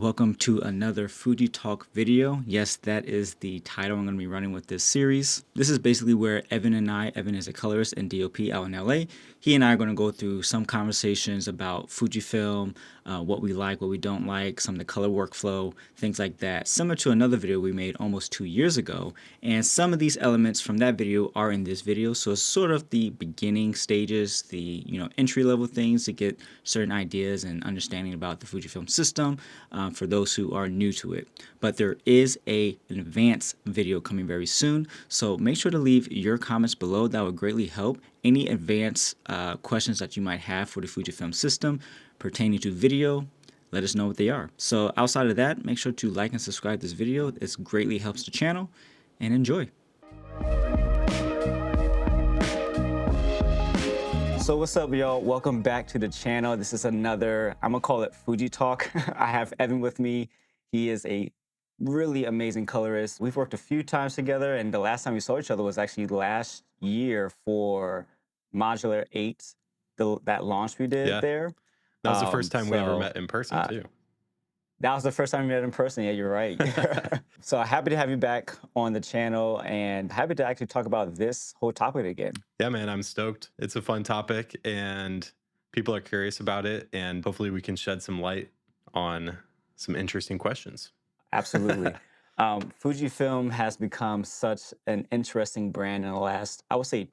Welcome to another Fuji Talk video. Yes, that is the title I'm going to be running with this series. This is basically where Evan is a colorist and DOP out in LA. He and I are going to go through some conversations about Fujifilm, what we like, what we don't like, some of the color workflow, things like that. Similar to another video we made almost 2 years ago. And some of these elements from that video are in this video. So it's sort of the beginning stages, the entry level things to get certain ideas and understanding about the Fujifilm system for those who are new to it. But there is an advanced video coming very soon, so make sure to leave your comments below. That would greatly help. Any advanced questions that you might have for the Fujifilm system pertaining to video, let us know what they are. So outside of that, make sure to like and subscribe this video. This greatly helps the channel, and enjoy. So what's up, y'all? Welcome back to the channel. This is another, I'm gonna call it Fuji Talk. I have Evan with me. He is a really amazing colorist. We've worked a few times together, and the last time we saw each other was actually last year for Modular 8, that launch we did there. That was the first time we ever met in person, too. That was the first time we met in person. Yeah, you're right. So happy to have you back on the channel and happy to actually talk about this whole topic again. Yeah, man, I'm stoked. It's a fun topic and people are curious about it, and hopefully we can shed some light on some interesting questions. Absolutely. Fujifilm has become such an interesting brand in the last, I would say,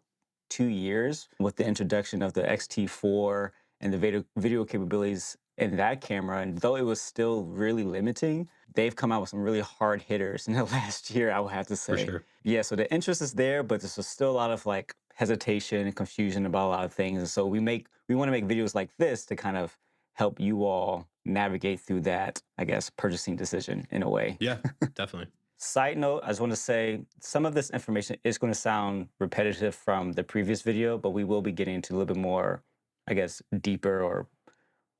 2 years with the introduction of the X-T4 and the video capabilities in that camera. And though it was still really limiting, they've come out with some really hard hitters in the last year, I would have to say. For sure. Yeah, so the interest is there, but there's still a lot of like hesitation and confusion about a lot of things. And so we want to make videos like this to kind of help you all navigate through that, I guess, purchasing decision in a way. Yeah, definitely. Side note, I just want to say some of this information is going to sound repetitive from the previous video, but we will be getting into a little bit more, I guess, deeper or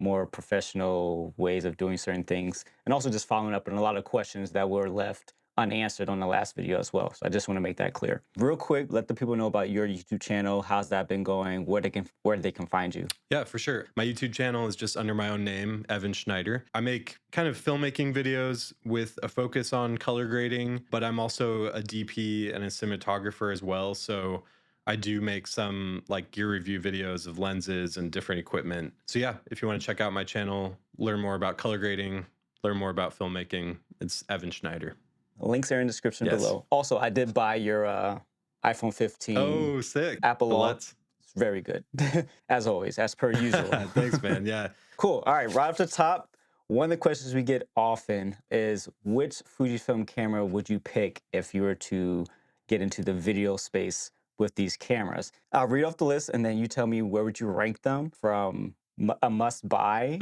more professional ways of doing certain things, and also just following up on a lot of questions that were left unanswered on the last video as well. So I just want to make that clear. Real quick, let the people know about your YouTube channel. How's that been going? Where they can find you? Yeah, for sure. My YouTube channel is just under my own name, Evan Schneider. I make kind of filmmaking videos with a focus on color grading, but I'm also a DP and a cinematographer as well. So I do make some like gear review videos of lenses and different equipment. So yeah, if you want to check out my channel, learn more about color grading, learn more about filmmaking, it's Evan Schneider. Links are in the description below. Also, I did buy your iPhone 15. Oh, sick. Apple Watch. It's very good. As always, as per usual. Thanks, man. Yeah. Cool. All right, right off the top, one of the questions we get often is which Fujifilm camera would you pick if you were to get into the video space with these cameras? I'll read off the list and then you tell me where would you rank them from a must buy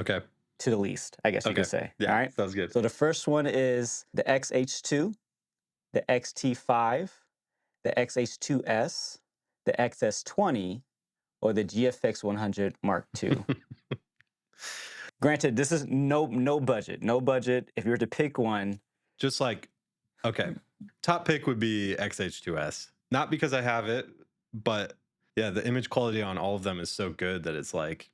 to the least, I guess you could say. Yeah, all right, sounds good. So the first one is the XH2, the XT5, the XH2S, the XS20, or the GFX 100 Mark II. Granted, this is no budget. No budget. If you were to pick one. Just like, okay, top pick would be XH2S. Not because I have it, but yeah, the image quality on all of them is so good that it's like,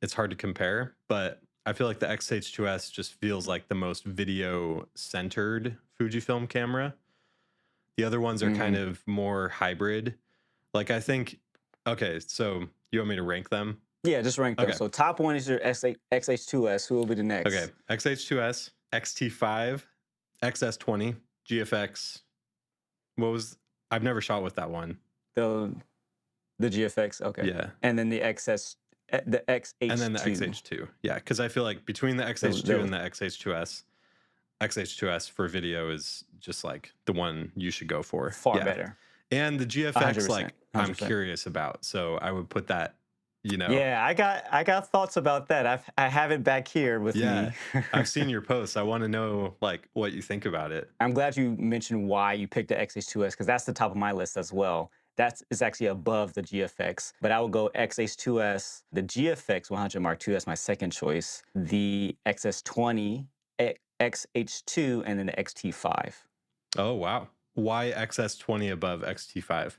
it's hard to compare. But I feel like the XH2S just feels like the most video-centered Fujifilm camera. The other ones are kind of more hybrid. Like I think, okay, so you want me to rank them? Yeah, just rank them. So top one is your XH2S. Who will be the next? Okay, XH2S, XT5, XS20, GFX. What was? I've never shot with that one. The GFX. Okay. Yeah. And then the XH2. And then the XH2. Yeah, because I feel like between the XH2 and the XH2S for video is just like the one you should go for. Far better. And the GFX, like 100%. I'm curious about, so I would put that. Yeah, I got thoughts about that. I have it back here with me. I've seen your posts. I want to know like what you think about it. I'm glad you mentioned why you picked the XH2S because that's the top of my list as well. That is actually above the GFX, but I would go XH2S, the GFX 100 Mark II. That's my second choice. The XS20, XH2, and then the XT5. Oh wow! Why XS20 above XT5?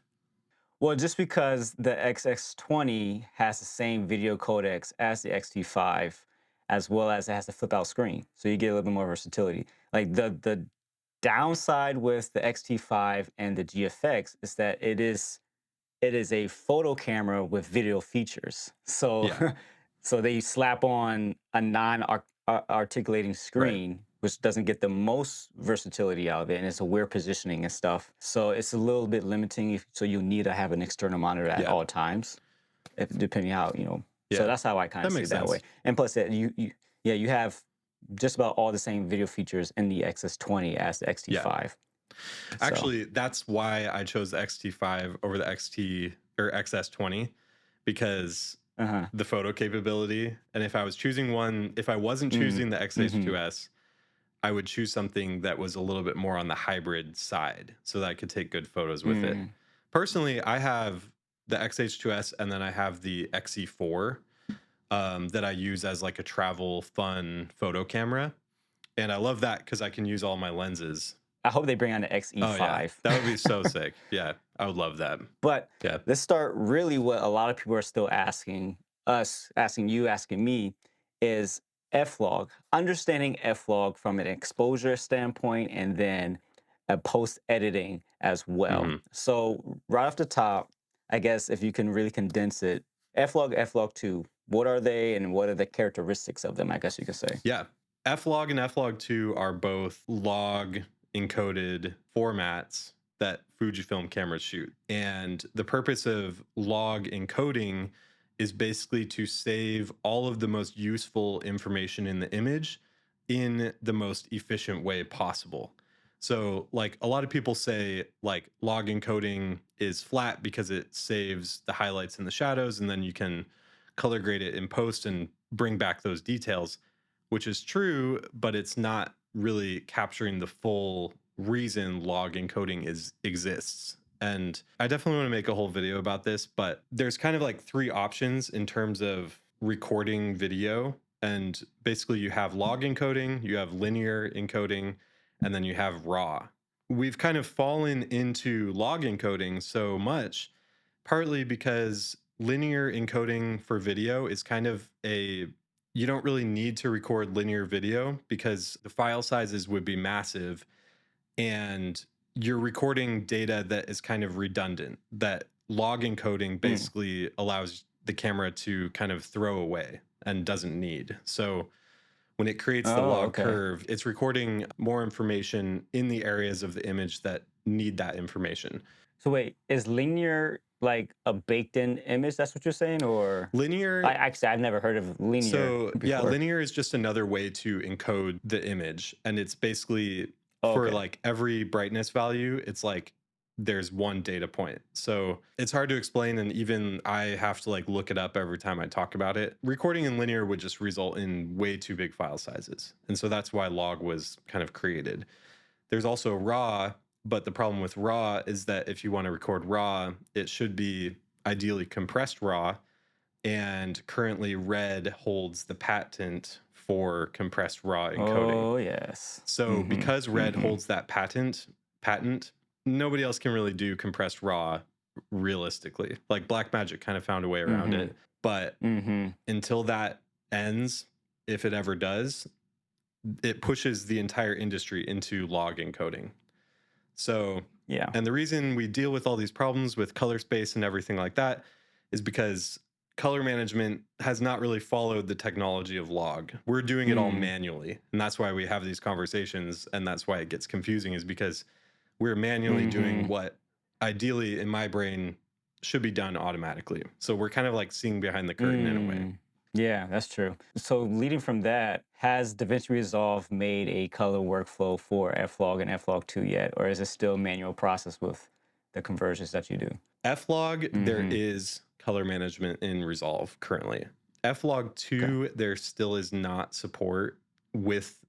Well, just because the XX20 has the same video codecs as the XT5, as well as it has a flip out screen. So you get a little bit more versatility. Like the downside with the X-T5 and the GFX is that it is a photo camera with video features. So Yeah. so they slap on a non-articulating Right. screen, which doesn't get the most versatility out of it, and it's a weird positioning and stuff. So it's a little bit limiting. So you need to have an external monitor at Yeah. all times, if depending how you know. So Yeah. that's how I kind That of see it makes that way. sense. And plus, yeah, you have just about all the same video features in the XS20 as the Yeah. XT5. So, Actually, that's why I chose the XT5 over the XT or XS20 because uh-huh. the photo capability. And if I was choosing one, if I wasn't Mm, choosing the mm-hmm. XH2S, I would choose something that was a little bit more on the hybrid side so that I could take good photos with it. Mm, Personally, I have the XH2S and then I have the XE4 that I use as like a travel fun photo camera. And I love that because I can use all my lenses. I hope they bring on the Oh, yeah. XE5. That would be so sick. Yeah. I would love that. But Yeah. let's start really what a lot of people are still asking us, asking you, asking me is F-log. Understanding F-log from an exposure standpoint and then a post editing as well. Hmm. So right off the top, I guess if you can really condense it, F-log, F-log 2, what are they and what are the characteristics of them, I guess you could say. Yeah. Flog and Flog2 are both log encoded formats that Fujifilm cameras shoot. And the purpose of log encoding is basically to save all of the most useful information in the image in the most efficient way possible. So, like, a lot of people say, like, log encoding is flat because it saves the highlights and the shadows, and then you can color grade it in post and bring back those details, which is true, but it's not really capturing the full reason log encoding exists. And I definitely want to make a whole video about this, but there's kind of like three options in terms of recording video. And basically, you have log encoding, you have linear encoding, and then you have raw. We've kind of fallen into log encoding so much, partly because linear encoding for video is kind of you don't really need to record linear video because the file sizes would be massive and you're recording data that is kind of redundant, that log encoding Mm. basically allows the camera to kind of throw away and doesn't need. So when it creates the Oh, log okay. curve, it's recording more information in the areas of the image that need that information. So wait, is linear like a baked-in image? That's what you're saying, or I Linear actually I've never heard of linear So yeah, before. linear is just another way to encode the image. And it's basically Oh, for okay. like every brightness value, it's like there's one data point. So it's hard to explain. And even I have to like look it up every time I talk about it. Recording in linear would just result in way too big file sizes. And so that's why log was kind of created. There's also raw, but the problem with raw is that if you want to record raw, it should be ideally compressed raw, and currently Red holds the patent for compressed raw encoding. Oh, yes. So Mhm. because Red Mhm. holds that patent, nobody else can really do compressed raw realistically. Like Blackmagic kind of found a way around Mhm. it, but Mhm. until that ends, if it ever does, it pushes the entire industry into log encoding. So, Yeah. and the reason we deal with all these problems with color space and everything like that is because color management has not really followed the technology of log. We're doing it all Mm. manually. And that's why we have these conversations. And that's why it gets confusing, is because we're manually doing Mhm. what ideally in my brain should be done automatically. So we're kind of like seeing behind the curtain in a way. Mm. Yeah, that's true. So leading from that, has DaVinci Resolve made a color workflow for F-Log and F-Log 2 yet, or is it still manual process with the conversions that you do? Flog, there Mhm. is color management in Resolve currently. Flog Okay. 2, there still is not support with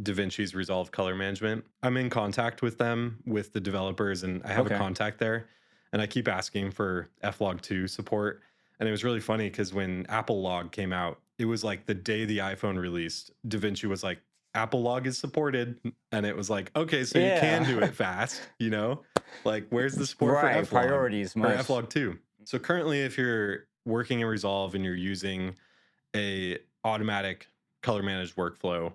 DaVinci's Resolve color management. I'm in contact with them, with the developers, and I have a Okay. contact there. And I keep asking for Flog 2 support. And it was really funny because when Apple Log came out, it was like the day the iPhone released, DaVinci was like, Apple Log is supported. And it was like, okay, so you can do Yeah. it fast, you know? Like, where's the support for Right. Flog Priorities or must. Flog 2? So currently, if you're working in Resolve and you're using a automatic color managed workflow,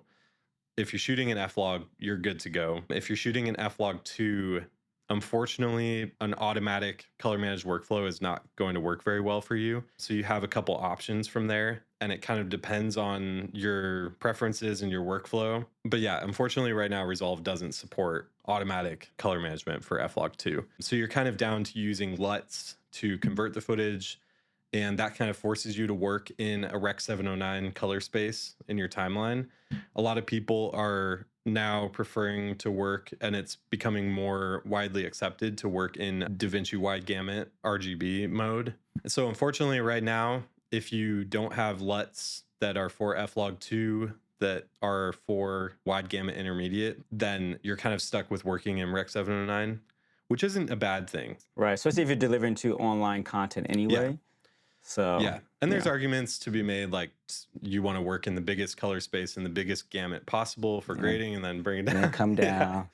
if you're shooting an F-Log, you're good to go. If you're shooting an F-Log 2, unfortunately, an automatic color managed workflow is not going to work very well for you. So you have a couple options from there, and it kind of depends on your preferences and your workflow. But yeah, unfortunately, right now, Resolve doesn't support automatic color management for F-Log 2. So you're kind of down to using LUTs to convert the footage, and that kind of forces you to work in a Rec 709 color space in your timeline. A lot of people are now preferring to work, and it's becoming more widely accepted to work in DaVinci wide gamut RGB mode. So unfortunately right now, if you don't have LUTs that are for F-Log 2 that are for wide gamut intermediate, then you're kind of stuck with working in Rec 709, which isn't a bad thing. Right. Especially if you're delivering to online content anyway. Yeah. So yeah. And there's arguments to be made, like you want to work in the biggest color space and the biggest gamut possible for grading, and then bring it down. And then come down.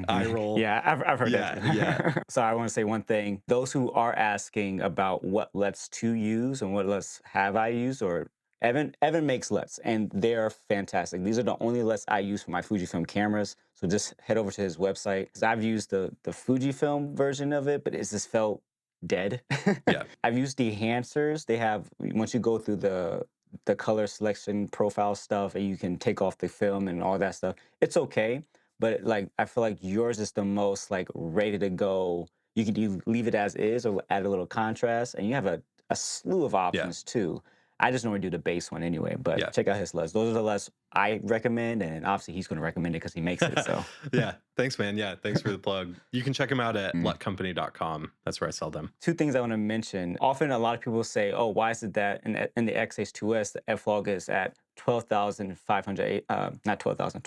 Eye roll. Yeah, I've heard that. Yeah. So I want to say one thing. Those who are asking about what LUTs to use and what LUTs have I used, or Evan makes LUTs, and they're fantastic. These are the only LUTs I use for my Fujifilm cameras. So just head over to his website, because I've used the Fujifilm version of it, but it's just felt dead. Yeah. I've used the enhancers. They have, once you go through the color selection profile stuff, and you can take off the film and all that stuff, it's okay. But like, I feel like yours is the most like ready to go. You can leave it as is or add a little contrast, and you have a slew of options too. I just normally do the base one anyway, but check out his LUTs. Those are the LUTs I recommend, and obviously he's going to recommend it because he makes it. So yeah, thanks, man. Yeah, thanks for the plug. You can check him out at lutcompany.com. That's where I sell them. Two things I want to mention. Often a lot of people say, oh, why is it that in the XH2S, the F-Log is at 12,500, not 12,000,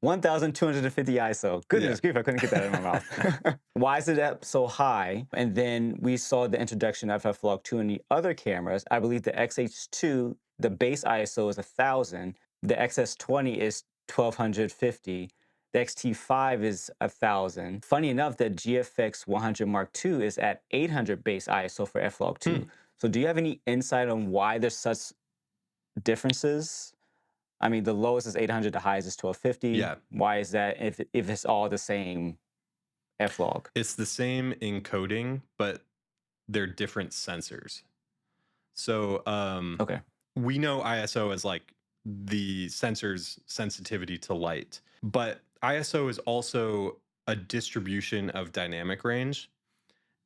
1,250 ISO. Goodness grief, I couldn't get that in my mouth. Why is it up so high? And then we saw the introduction of F-Log 2 in the other cameras. I believe the XH2, the base ISO is 1,000. The XS20 is 1,250. The XT5 is 1,000. Funny enough, the GFX 100 Mark II is at 800 base ISO for F-Log 2. So do you have any insight on why there's such differences? I mean, the lowest is 800, the highest is 1250. Yeah. Why is that if it's all the same F-Log? It's the same encoding, but they're different sensors. So we know ISO as like the sensor's sensitivity to light, but ISO is also a distribution of dynamic range.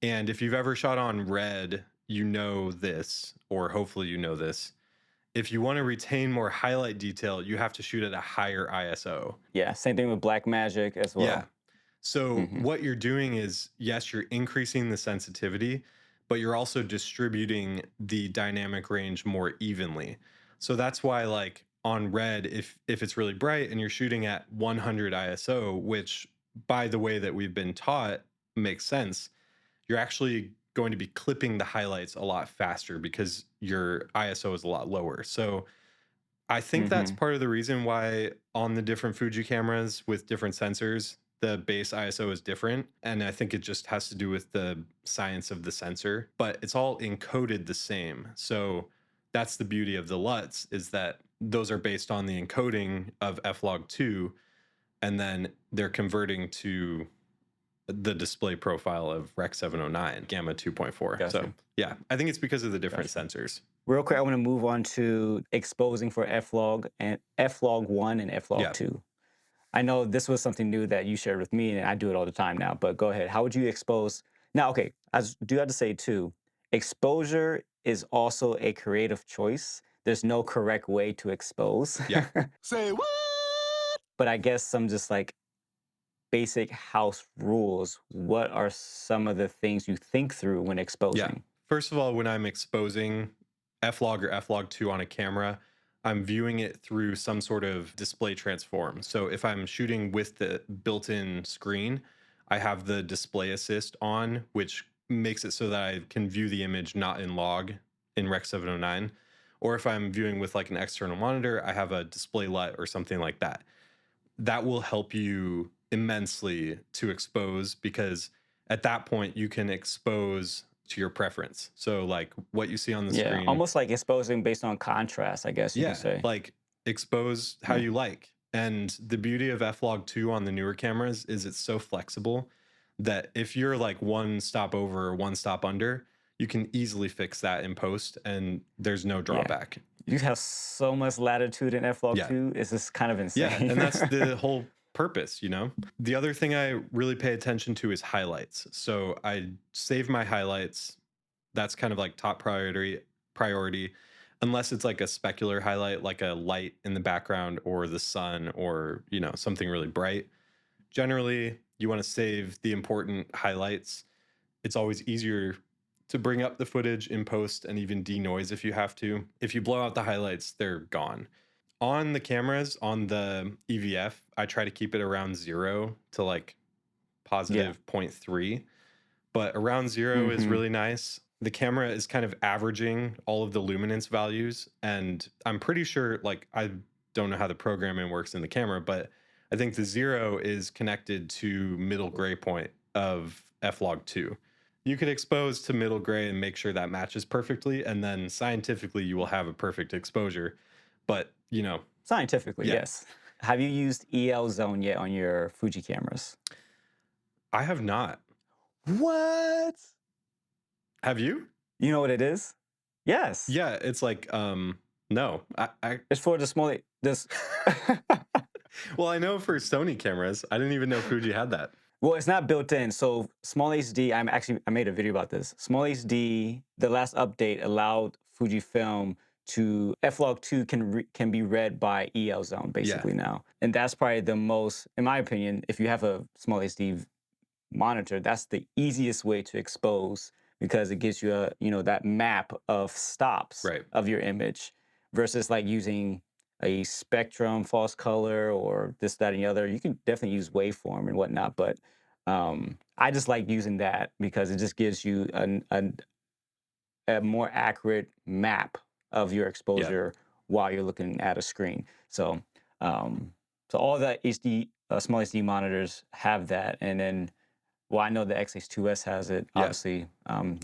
And if you've ever shot on red, you know this, or hopefully you know this. If you want to retain more highlight detail, you have to shoot at a higher ISO. Yeah, same thing with Blackmagic as well. Yeah. So what you're doing is, yes, you're increasing the sensitivity, but you're also distributing the dynamic range more evenly. So that's why, like on red, if it's really bright and you're shooting at 100 ISO, which by the way that we've been taught makes sense, you're actually going to be clipping the highlights a lot faster because your ISO is a lot lower. So I think that's part of the reason why on the different Fuji cameras with different sensors, the base ISO is different. And I think it just has to do with the science of the sensor, but it's all encoded the same. So that's the beauty of the LUTs, is that those are based on the encoding of F-Log 2, and then they're converting to the display profile of Rec 709 Gamma 2.4. Gotcha. So yeah, I think it's because of the different sensors. Real quick, I want to move on to exposing for F-Log and F-Log 1 and F-Log 2. I know this was something new that you shared with me, and I do it all the time now, but go ahead. How would you expose? Now, okay, I do have to say too, exposure is also a creative choice. There's no correct way to expose. Yeah. Say what? But I guess some just like basic house rules. What are some of the things you think through when exposing? Yeah. First of all, when I'm exposing F-Log or F-Log 2 on a camera, I'm viewing it through some sort of display transform. So if I'm shooting with the built-in screen, I have the display assist on, which makes it so that I can view the image not in log in Rec 709. Or if I'm viewing with like an external monitor, I have a display LUT or something like that. That will help you immensely to expose, because at that point you can expose to your preference. So like what you see on the Yeah, screen, almost like exposing based on contrast, I guess you could yeah, say. like expose how Yeah, you like. And the beauty of F-Log 2 on the newer cameras is it's so flexible that if you're like one stop over or one stop under, you can easily fix that in post and there's no yeah. drawback. You have so much latitude in F-Log Yeah. 2. It's just kind of Yeah, insane. and that's the whole purpose, you know? The other thing I really pay attention to is highlights. So I save my highlights. That's kind of like top priority unless it's like a specular highlight like a light in the background or the sun or, you know, something really bright. Generally, you want to save the important highlights. It's always easier to bring up the footage in post and even denoise if you have to. If you blow out the highlights, they're gone. On the cameras, on the EVF, I try to keep it around 0 to like Yeah. positive zero point 0.3, but around 0 is Hmm. really nice. The camera is kind of averaging all of the luminance values, and I'm pretty sure, like, I don't know how the programming works in the camera, but I think the 0 is connected to middle gray point of F-Log 2. You could expose to middle gray and make sure that matches perfectly, and then scientifically you will have a perfect exposure. But, you know, Scientifically, yeah, yes. Have you used EL Zone yet on your Fuji cameras? I have not. What? Have you? You know what it is? Yes. Yeah, it's like no. I It's for the small this well, I know for Sony cameras. I didn't even know Fuji had that. well, it's not built in. So small HD, I made a video about this. Small HD, the last update allowed Fujifilm to F-Log 2 can be read by EL Zone Yeah. basically now. And that's probably the most, in my opinion, if you have a small HD monitor, that's the easiest way to expose because it gives you a, you know, that map of stops Right. of your image versus like using a spectrum, false color, or this, that, and the other. You can definitely use waveform and whatnot, but I just like using that because it just gives you a more accurate map of your Yeah. exposure while you're looking at a screen. So, um, so all the HD small HD monitors have that, and then well, I know the XH2S has it. Yeah. Obviously,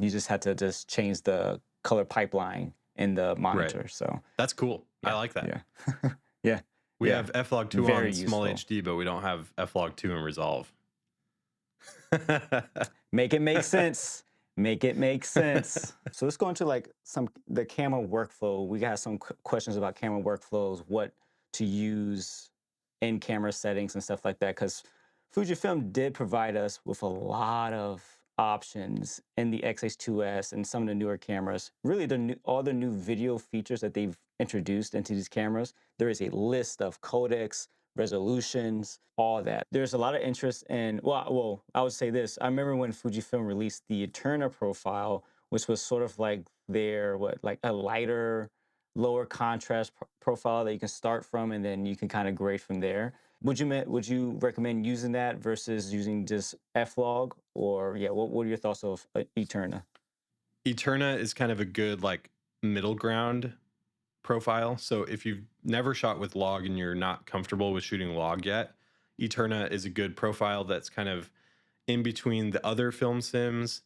you just had to just change the color pipeline in the Right. monitor. So That's cool. I yeah, like that. yeah, yeah, We yeah. have F-Log 2 Very on small useful. HD, but we don't have F-Log 2 in Resolve. Make it make sense. Make it make sense. So let's go into like some the camera workflow. We got some questions about camera workflows, what to use in camera settings and stuff like that. Because Fujifilm did provide us with a lot of options in the XH2S and some of the newer cameras. Really, all the new video features that they've introduced into these cameras. There is a list of codecs, resolutions, all that. There's a lot of interest in, well, I would say this. I remember when Fujifilm released the Eterna profile, which was sort of like their, like a lighter, lower contrast profile that you can start from and then you can kind of grade from there. Would you recommend using that versus using just F-Log? Or yeah, what are your thoughts of Eterna? Eterna is kind of a good like middle ground profile. So if you've never shot with log and you're not comfortable with shooting log yet, Eterna is a good profile that's kind of in between the other film sims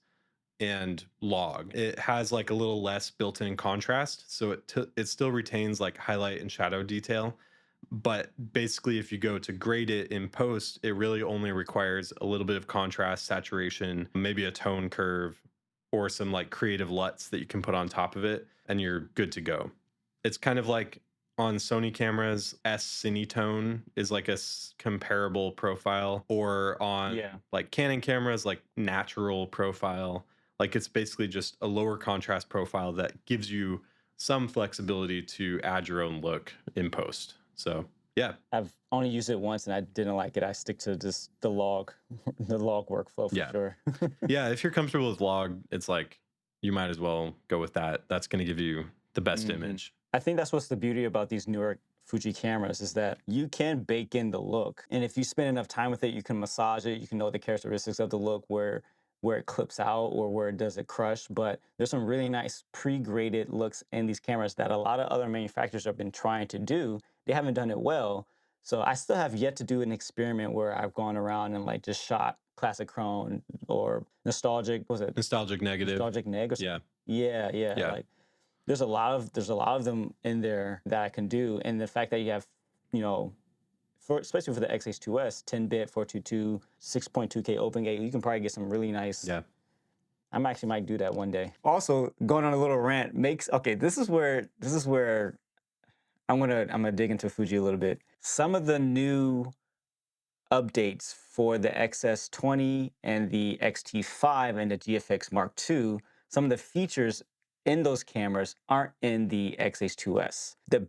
and log. It has like a little less built-in contrast, so it still retains like highlight and shadow detail. But basically, if you go to grade it in post, it really only requires a little bit of contrast, saturation, maybe a tone curve, or some like creative LUTs that you can put on top of it, and you're good to go. It's kind of like on Sony cameras, S Cinetone is like comparable profile, or on Yeah. like Canon cameras, like natural profile. Like it's basically just a lower contrast profile that gives you some flexibility to add your own look in post. So yeah, I've only used it once and I didn't like it. I stick to just the log, the log workflow for yeah, sure. yeah. If you're comfortable with log, it's like you might as well go with that. That's going to give you the best Hmm. image. I think that's what's the beauty about these newer Fuji cameras is that you can bake in the look, and if you spend enough time with it, you can massage it. You can know the characteristics of the look, where it clips out or where it does it crush. But there's some really nice pre-graded looks in these cameras that a lot of other manufacturers have been trying to do. They haven't done it well. So I still have yet to do an experiment where I've gone around and like just shot classic chrome or nostalgic. What was it Nostalgic negative. nostalgic neg? Or Yeah. yeah. Yeah. Like there's a lot of them in there that I can do, and the fact that you have, you know, especially for the XH2S, 10-bit 422 6.2K open gate, you can probably get some really nice. Yeah. I actually might do that one day. Also, going on a little rant this is where I'm gonna dig into Fuji a little bit. Some of the new updates for the XS20 and the XT5 and the GFX Mark II, some of the features in those cameras aren't in the XH2S. The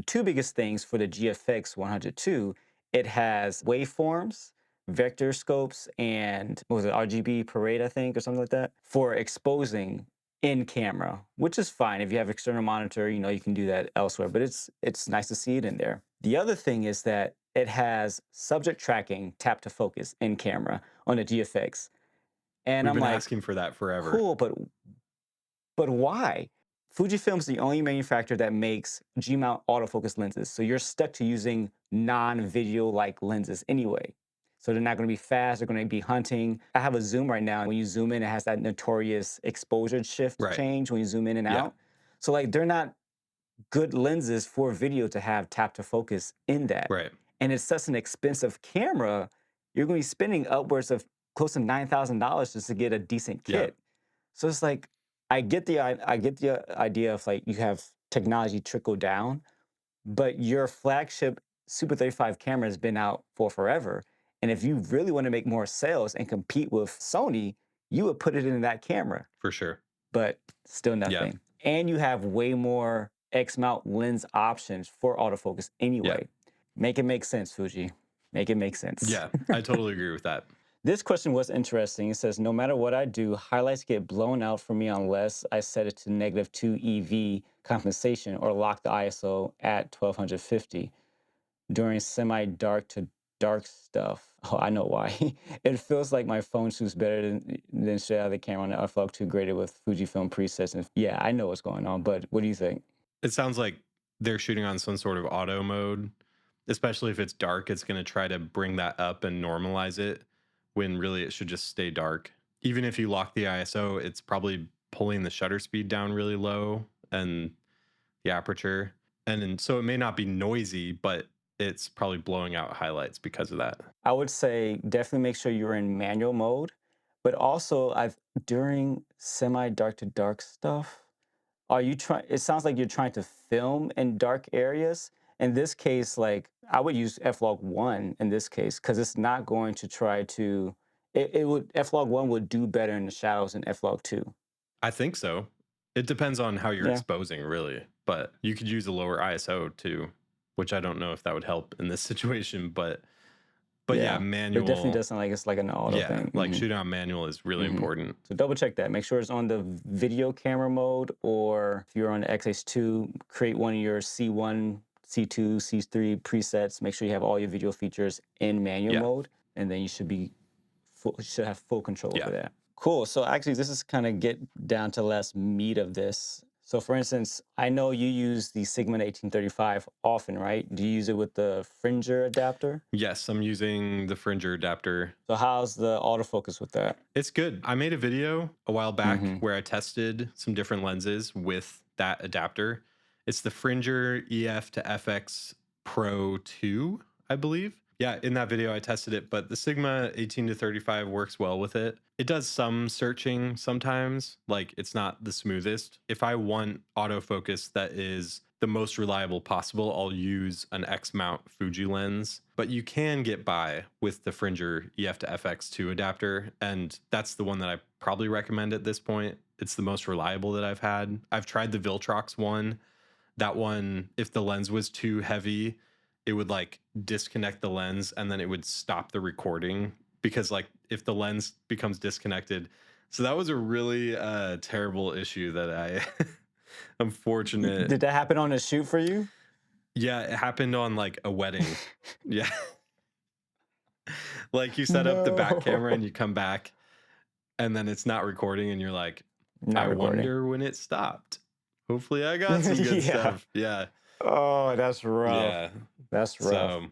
two biggest things for the GFX 102, it has waveforms, vector scopes, and what was it, RGB parade, I think, or something like that, for exposing in camera, which is fine. If you have external monitor, you know, you can do that elsewhere, but it's nice to see it in there. The other thing is that it has subject tracking tap to focus in camera on the GFX. And We've I'm been like, asking for that forever. cool, but why? Fujifilm's the only manufacturer that makes G-mount autofocus lenses. So you're stuck to using non-video like lenses anyway. So they're not going to be fast. They're going to be hunting. I have a zoom right now. When you zoom in, it has that notorious exposure shift Right. change when you zoom in and Yeah. out. So like they're not good lenses for video to have tap to focus in that. Right. And it's such an expensive camera. You're going to be spending upwards of close to $9,000 just to get a decent Yeah. kit. So it's like I get the idea of like you have technology trickle down, but your flagship Super 35 camera has been out for forever. And if you really want to make more sales and compete with Sony, you would put it in that camera, For sure. but still Yeah. nothing. And you have way more Xmount lens options for autofocus anyway. Make it make sense, Fuji. Make it make sense. Yeah. I totally agree with that. This question was interesting. It says, no matter what I do, highlights get blown out for me unless I set it to -2 EV compensation or lock the ISO at 1250 during semi-dark to dark stuff. Oh, I know why. It feels like my phone shoots better than straight out of the camera on the f-log 2 graded with Fujifilm presets. And yeah, I know what's going on, but what do you think? It sounds like they're shooting on some sort of auto mode, especially if it's dark. It's going to try to bring that up and normalize it when really it should just stay dark. Even if you lock the ISO, it's probably pulling the shutter speed down really low and the aperture. And so it may not be noisy, but it's probably blowing out highlights because of that. I would say definitely make sure you're in manual mode, but also during semi-dark to dark stuff, are you trying? It sounds like you're trying to film in dark areas. In this case, like I would use f-log 1 in this case because it's not going to try to. It would f-log 1 would do better in the shadows than f-log 2. I think so. It depends on how you're Yeah. exposing, really. But you could use a lower ISO too, which I don't know if that would help in this situation. But yeah, manual. It definitely doesn't like it's like an auto Yeah, thing. like shooting on manual is really important. So double check that. Make sure it's on the video camera mode, or if you're on the XH2, create one of your C1, C2, C3 presets. Make sure you have all your video features in manual Yeah. mode, and then you should have full control Yeah. over that. Cool. So actually, this is kind of get down to the last meat of this. So for instance, I know you use the Sigma 1835 often, right? Do you use it with the Fringer adapter? Yes, I'm using the Fringer adapter. So how's the autofocus with that? It's good. I made a video a while back where I tested some different lenses with that adapter. It's the Fringer EF to FX Pro 2, I believe. Yeah, in that video I tested it, but the Sigma 18 to 35 works well with it. It does some searching sometimes, like it's not the smoothest. If I want autofocus that is the most reliable possible, I'll use an Xmount Fuji lens. But you can get by with the Fringer EF to FX2 adapter, and that's the one that I probably recommend at this point. It's the most reliable that I've had. I've tried the Viltrox one. That one, if the lens was too heavy, it would like disconnect the lens and then it would stop the recording because like if the lens becomes disconnected. So that was a really terrible issue that I unfortunate. Did that happen on a shoot for you? Yeah, it happened on like a wedding. Yeah. Like you set up the back camera and you come back and then it's not recording and you're like, I wonder when it stopped. Hopefully I got some good stuff. Yeah. Oh, that's rough. Yeah. That's rough.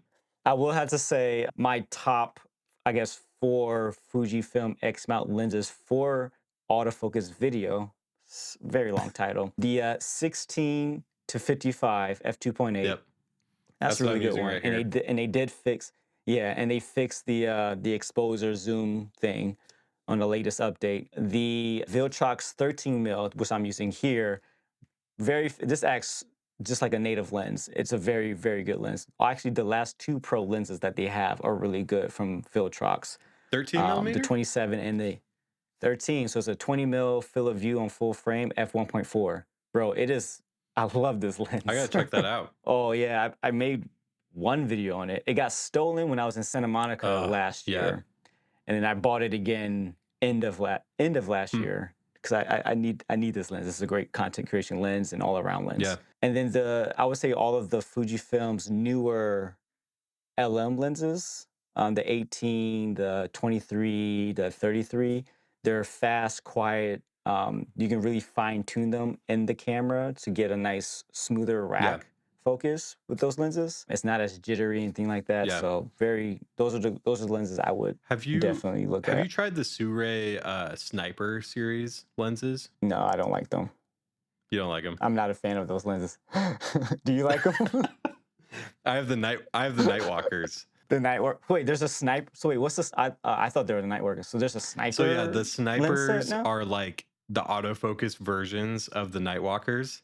I will have to say my top, I guess, 4 Fujifilm Xmount lenses for autofocus video. Very long title. The 16 to 55 f2.8. Yep. That's That's a what really I'm good using one. right And here. they did fix, yeah, and they fixed the exposure zoom thing on the latest update. The Viltrox 13 mil, which I'm using here, this acts just like a native lens. It's a very, very good lens. Actually, the last 2 pro lenses that they have are really good from Viltrox. 13 The millimeter? 27 and the 13. So it's a 20 mil field of view on full frame f1.4. Bro, it is. I love this I gotta lens. check that out. Oh yeah, I made one video on it. It got stolen when I was in Santa Monica last Yeah. year, and then I bought it again end of last Hmm. year because I need this lens. This is a great content creation lens and all around Yeah. lens. And then I would say all of the Fujifilm's newer LM lenses, the 18, the 23, the 33, they're fast, quiet. You can really fine tune them in the camera to get a nice, smoother Yeah. rack focus with those lenses. It's not as jittery, anything like that. Yeah. So those are the lenses I would Have you definitely look have you at. tried the Sure Sniper series lenses? No, I don't like them. You don't like them? I'm not a fan of those lenses. Do you like them? I have the night walkers. The night work. Wait, there's a sniper. So wait, what's this? I thought they were the night workers. So there's a So yeah, sniper the lens set snipers now. are like the autofocus versions of the night walkers.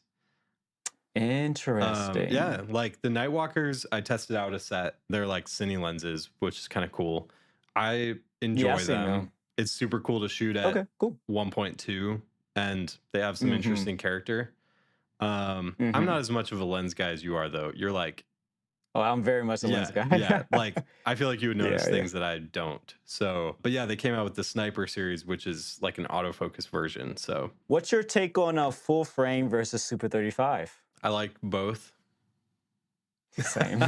Interesting. Yeah, like the Nightwalkers, I tested out a set. They're like Cine lenses, which is kind of cool. I Yeah, I've enjoy seen them. them. It's super cool to shoot at Okay, cool. 1.2, and they have some Mm-hmm. interesting character. I'm Mm-hmm. not as much of a lens guy as you are, though. You're like, Oh, I'm very much a lens yeah, guy. like I feel like you would notice Yeah, yeah. things that I don't. So, but yeah, they came out with the Sniper series, which is like an autofocus version. So What's your take on a full frame versus Super 35? I like both. Same.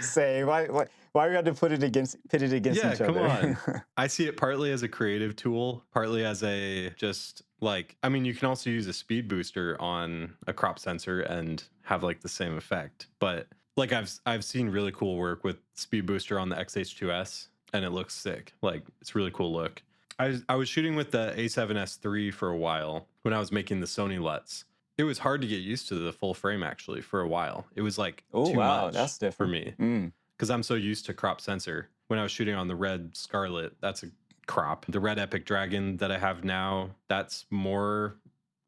Same. Why we have to pit it against Yeah, each come on. other? I see it partly as a creative tool, partly as a just like, I mean, you can also use a speed booster on a crop sensor and have like the same effect. But like I've seen really cool work with speed booster on the XH2S and it looks sick. Like it's really cool look. I was shooting with the A7S III for a while when I was making the Sony LUTs. It was hard to get used to the full frame actually for a while. It was like Oh too wow, much that's for different. me Mm. because I'm so used to crop sensor. When I was shooting on the Red Scarlet, that's a crop. The Red Epic Dragon that I have now, that's more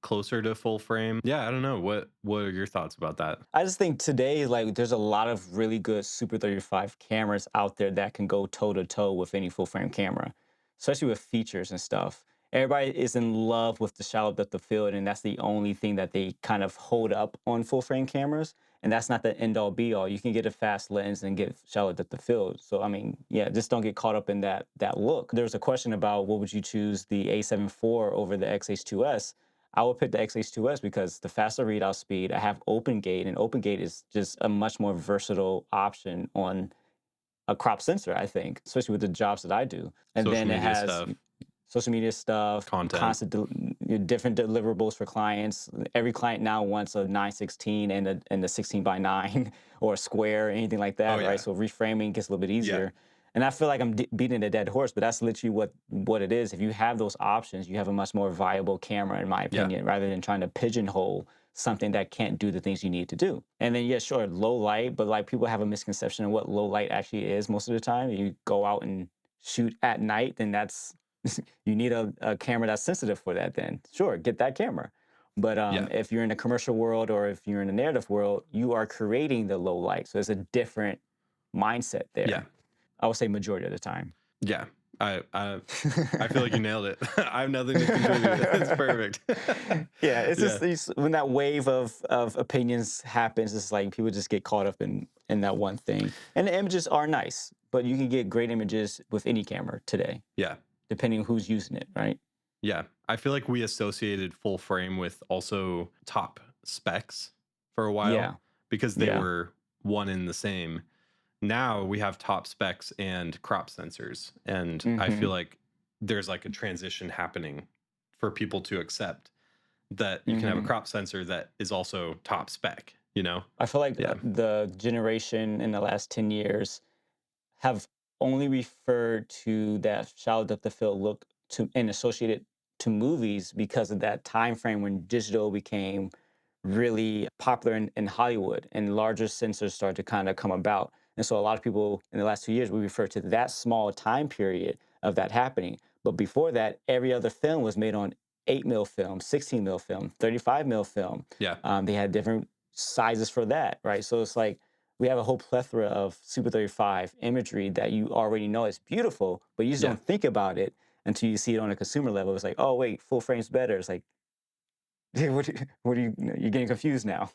closer to full frame. Yeah, I don't know. What are your thoughts about that? I just think today, like, there's a lot of really good Super 35 cameras out there that can go toe to toe with any full frame camera, especially with features and stuff. Everybody is in love with the shallow depth of field, and that's the only thing that they kind of hold up on full frame cameras. And that's not the end all be all. You can get a fast lens and get shallow depth of field. So I mean, yeah, just don't get caught up in that look. There's a question about what would you choose, the A7 IV over the XH2S. I would pick the XH2S because the faster readout speed. I have open gate, and open gate is just a much more versatile option on a crop sensor, I think, especially with the jobs that I do. And Social then it media has stuff, social media stuff, content. different deliverables for clients. Every client now wants a 916 and a 16 by 9 or a square, anything like Oh that, right? yeah. So reframing gets a little bit Yeah. easier. And I feel like I'm beating a dead horse, but that's literally what it is. If you have those options, you have a much more viable camera, in my Yeah. opinion, rather than trying to pigeonhole something that can't do the things you need to do. And then, yeah, sure, low light, but like people have a misconception of what low light actually is most of the time. You go out and shoot at night, then that's you need a camera that's sensitive for that. Then sure, get that camera. But Yeah. if you're in the commercial world or if you're in the narrative world, you are creating the low light. So there's a different mindset there. Yeah. I would say majority of the time. Yeah. I feel like you nailed it. I have nothing to contribute. It's perfect. Yeah, it's Yeah. just when that wave of opinions happens, it's like people just get caught up in that one thing. And the images are nice, but you can get great images with any camera today, Yeah. depending on who's using it, right? Yeah. I feel like we associated full frame with also top specs for a while Yeah, because they yeah. were one in the same. Now we have top specs and crop sensors. And I Hmm. feel like there's like a transition happening for people to accept that you can have a Hmm. crop sensor that is also top spec, you know? I feel like Yeah. the generation in the last 10 years have only refer to that shallow depth of field look to and associate it to movies because of that time frame when digital became really popular in Hollywood and larger sensors started to kind of come about. And so a lot of people in the last 2 years, we refer to that small time period of that happening. But before that, every other film was made on 8 mil film, 16 mil film, 35 mil film. Yeah. They had different sizes for that, right? So it's like we have a whole plethora of Super 35 imagery that you already know is beautiful, but you just Yeah. don't think about it until you see it on a consumer level. It's like, oh wait, full frame's better. It's like, what are you? You're getting confused now.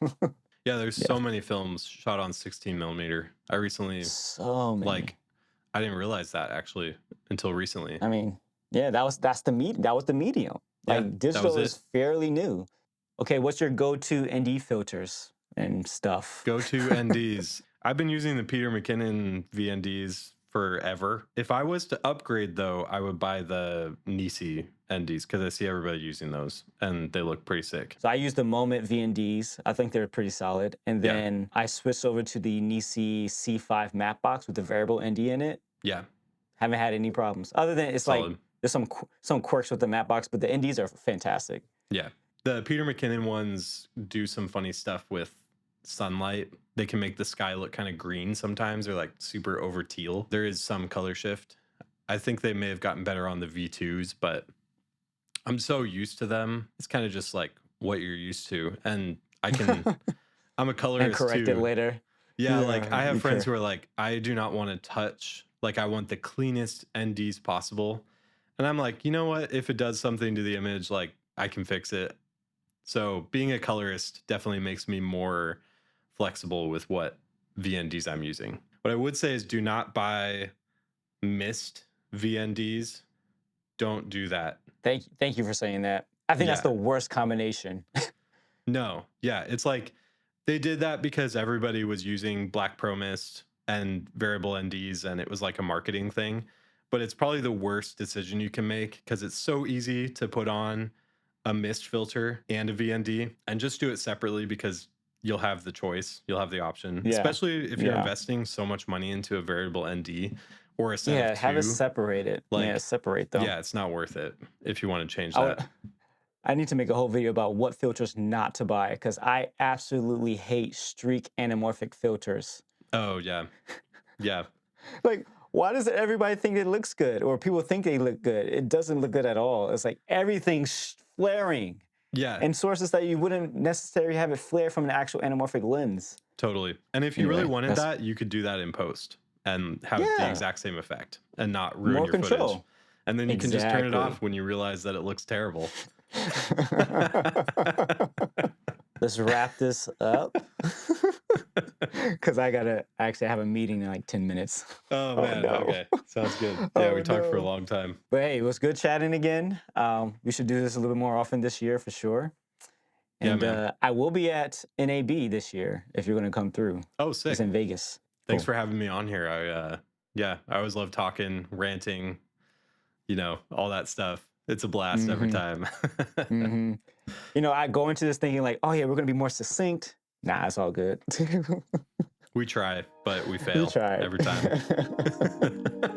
Yeah, there's Yeah. so many films shot on 16 millimeter. I recently, So many. like, I didn't realize that actually until recently. I mean, yeah, that was the medium. Yeah, Like that was digital is it. fairly new. Okay, what's your go-to ND filters and stuff? Go to NDs. I've been using the Peter McKinnon VNDs forever. If I was to upgrade though, I would buy the Nisi NDs because I see everybody using those and they look pretty sick. So I use the Moment VNDs. I think they're pretty solid. And Yeah. then I switched over to the Nisi C5 matte box with the variable ND in it. Yeah, Haven't had any problems. Other than it's like solid. there's some quirks with the matte box, but the NDs are fantastic. Yeah. The Peter McKinnon ones do some funny stuff with sunlight. They can make the sky look kind of green sometimes. They're like super over teal. There is some color shift. I think they may have gotten better on the V2s, but I'm so used to them. It's kind of just like what you're used to. And I'm a And colorist correct it too. later. Yeah, like I have you friends care. who are like, I do not want to touch, like I want the cleanest NDs possible. And I'm like, you know what? If it does something to the image, like I can fix it. So being a colorist definitely makes me more flexible with what VNDs I'm using. What I would say is do not buy Misc VNDs. Don't do that. Thank you for saying that. I think that's Yeah. the worst combination. No. Yeah. It's like they did that because everybody was using Black Pro Mist and variable NDs and it was like a marketing thing. But it's probably the worst decision you can make because it's so easy to put on a mist filter and a VND and just do it separately because you'll have the choice. You'll have the option, Yeah. especially if you're Yeah. investing so much money into a variable ND or a set Yeah, of have it two. separated. Like, Yeah, separate them. Yeah, it's not worth it if you want to change I that. would- I need to make a whole video about what filters not to buy because I absolutely hate streak anamorphic filters. Oh, yeah. Yeah. Like, why does everybody think it looks good or people think they look good? It doesn't look good at all. It's like everything's flaring Yeah. and sources that you wouldn't necessarily have it flare from an actual anamorphic lens. Totally. And if you really Anyway, wanted that's- that, you could do that in post and have the Yeah. exact same effect and not ruin More your control. footage. And then you can just turn it Exactly. off when you realize that it looks terrible. Let's wrap this up because I actually have a meeting in like 10 minutes. Oh, man. no. Okay. Sounds good. Yeah, Oh, we talked for a no. long time. But hey, it was good chatting again. We should do this a little bit more often this year for sure. Yeah, And man. I will be at NAB this year if you're going to come through. Oh, It's sick. in Vegas. Thanks Cool. for having me on here. I always love talking, ranting, all that stuff. It's a blast every time. hmm I go into this thinking like, oh yeah, we're going to be more succinct. Nah, it's all good. We try, but we fail We tried. every time.